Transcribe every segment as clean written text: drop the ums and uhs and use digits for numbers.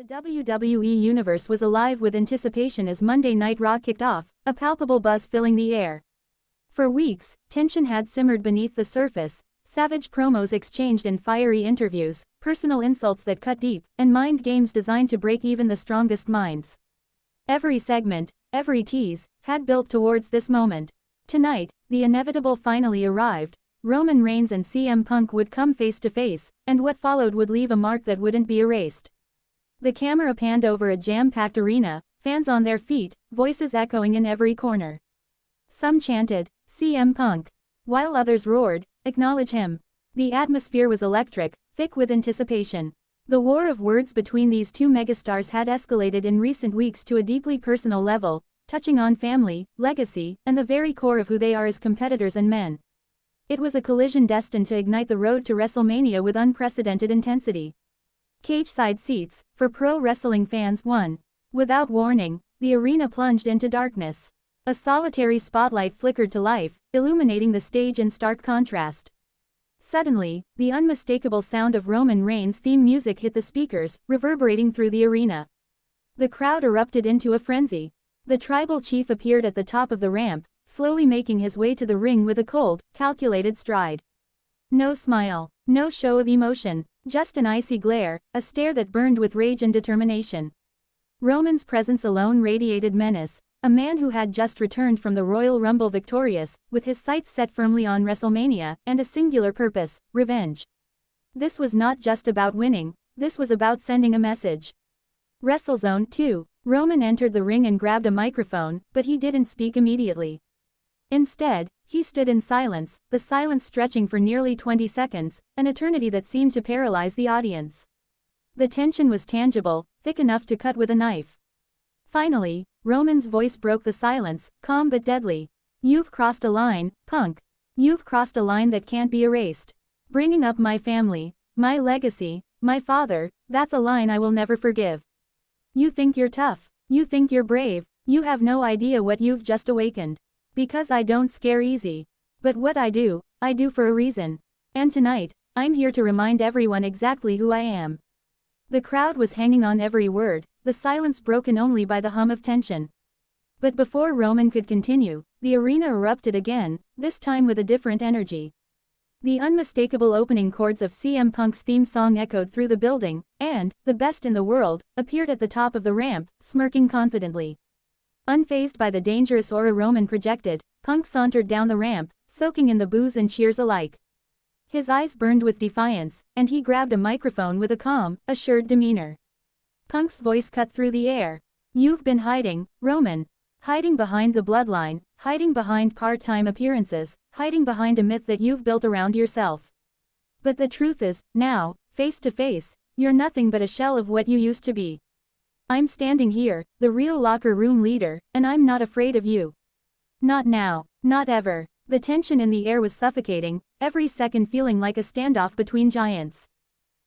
The WWE Universe was alive with anticipation as Monday Night Raw kicked off, a palpable buzz filling the air. For weeks, tension had simmered beneath the surface, savage promos exchanged in fiery interviews, personal insults that cut deep, and mind games designed to break even the strongest minds. Every segment, every tease, had built towards this moment. Tonight, the inevitable finally arrived. Roman Reigns and CM Punk would come face to face, and what followed would leave a mark that wouldn't be erased. The camera panned over a jam-packed arena, fans on their feet, voices echoing in every corner. Some chanted, "CM Punk," while others roared, "Acknowledge him." The atmosphere was electric, thick with anticipation. The war of words between these two megastars had escalated in recent weeks to a deeply personal level, touching on family, legacy, and the very core of who they are as competitors and men. It was a collision destined to ignite the road to WrestleMania with unprecedented intensity. Cage-side seats, for pro wrestling fans, won. Without warning, the arena plunged into darkness. A solitary spotlight flickered to life, illuminating the stage in stark contrast. Suddenly, the unmistakable sound of Roman Reigns' theme music hit the speakers, reverberating through the arena. The crowd erupted into a frenzy. The tribal chief appeared at the top of the ramp, slowly making his way to the ring with a cold, calculated stride. No smile, no show of emotion, just an icy glare, a stare that burned with rage and determination. Roman's presence alone radiated menace, a man who had just returned from the Royal Rumble victorious, with his sights set firmly on WrestleMania, and a singular purpose, revenge. This was not just about winning, this was about sending a message. WrestleZone 2. Roman entered the ring and grabbed a microphone, but he didn't speak immediately. Instead, he stood in silence, the silence stretching for nearly 20 seconds, an eternity that seemed to paralyze the audience. The tension was tangible, thick enough to cut with a knife. Finally, Roman's voice broke the silence, calm but deadly. "You've crossed a line, Punk. You've crossed a line that can't be erased. Bringing up my family, my legacy, my father, that's a line I will never forgive. You think you're tough, you think you're brave, you have no idea what you've just awakened. Because I don't scare easy. But what I do for a reason. And tonight, I'm here to remind everyone exactly who I am." The crowd was hanging on every word, the silence broken only by the hum of tension. But before Roman could continue, the arena erupted again, this time with a different energy. The unmistakable opening chords of CM Punk's theme song echoed through the building, and, the best in the world, appeared at the top of the ramp, smirking confidently. Unfazed by the dangerous aura Roman projected, Punk sauntered down the ramp, soaking in the boos and cheers alike. His eyes burned with defiance, and he grabbed a microphone with a calm, assured demeanor. Punk's voice cut through the air. "You've been hiding, Roman. Hiding behind the bloodline, hiding behind part-time appearances, hiding behind a myth that you've built around yourself. But the truth is, now, face to face, you're nothing but a shell of what you used to be. I'm standing here, the real locker room leader, and I'm not afraid of you. Not now, not ever." The tension in the air was suffocating, every second feeling like a standoff between giants.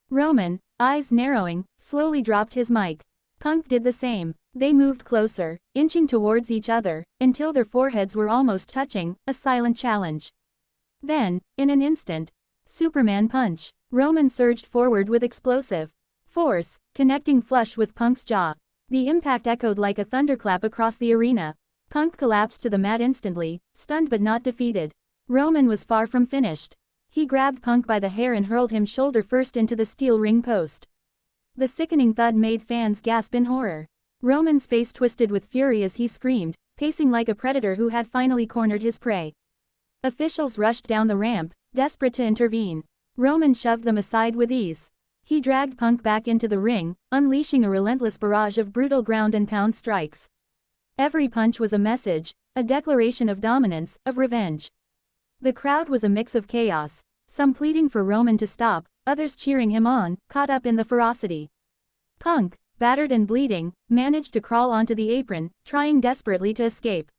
Roman, eyes narrowing, slowly dropped his mic. Punk did the same. They moved closer, inching towards each other, until their foreheads were almost touching, a silent challenge. Then, in an instant, Superman punch. Roman surged forward with explosive force, connecting flush with Punk's jaw. The impact echoed like a thunderclap across the arena. Punk collapsed to the mat instantly, stunned but not defeated. Roman was far from finished. He grabbed Punk by the hair and hurled him shoulder first into the steel ring post. The sickening thud made fans gasp in horror. Roman's face twisted with fury as he screamed, pacing like a predator who had finally cornered his prey. Officials rushed down the ramp, desperate to intervene. Roman shoved them aside with ease. He dragged Punk back into the ring, unleashing a relentless barrage of brutal ground-and-pound strikes. Every punch was a message, a declaration of dominance, of revenge. The crowd was a mix of chaos, some pleading for Roman to stop, others cheering him on, caught up in the ferocity. Punk, battered and bleeding, managed to crawl onto the apron, trying desperately to escape.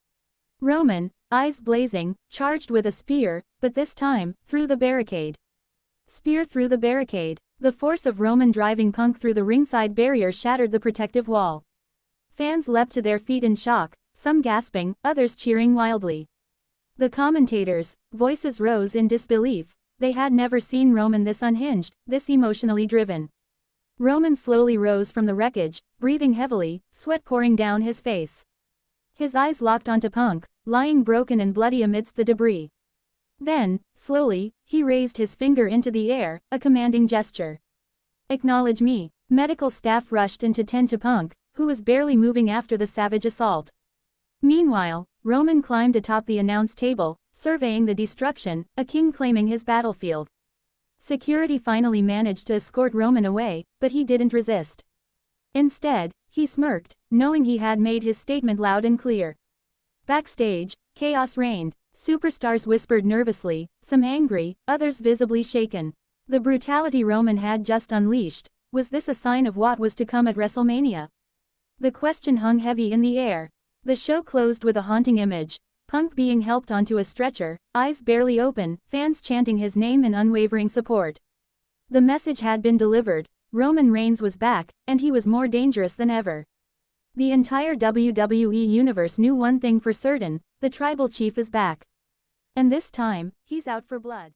Roman, eyes blazing, charged with a spear, but this time, through the barricade. Spear through the barricade. The force of Roman driving Punk through the ringside barrier shattered the protective wall. Fans leapt to their feet in shock, some gasping, others cheering wildly. The commentators' voices rose in disbelief. They had never seen Roman this unhinged, this emotionally driven. Roman slowly rose from the wreckage, breathing heavily, sweat pouring down his face. His eyes locked onto Punk, lying broken and bloody amidst the debris. Then, slowly, he raised his finger into the air, a commanding gesture. "Acknowledge me." Medical staff rushed in to tend to Punk, who was barely moving after the savage assault. Meanwhile, Roman climbed atop the announce table, surveying the destruction, a king claiming his battlefield. Security finally managed to escort Roman away, but he didn't resist. Instead, he smirked, knowing he had made his statement loud and clear. Backstage, chaos reigned. Superstars whispered nervously, some angry, others visibly shaken. The brutality Roman had just unleashed, was this a sign of what was to come at WrestleMania? The question hung heavy in the air. The show closed with a haunting image. Punk being helped onto a stretcher, eyes barely open, fans chanting his name in unwavering support. The message had been delivered. Roman Reigns was back, and he was more dangerous than ever. The entire WWE universe knew one thing for certain: the tribal chief is back. And this time, he's out for blood.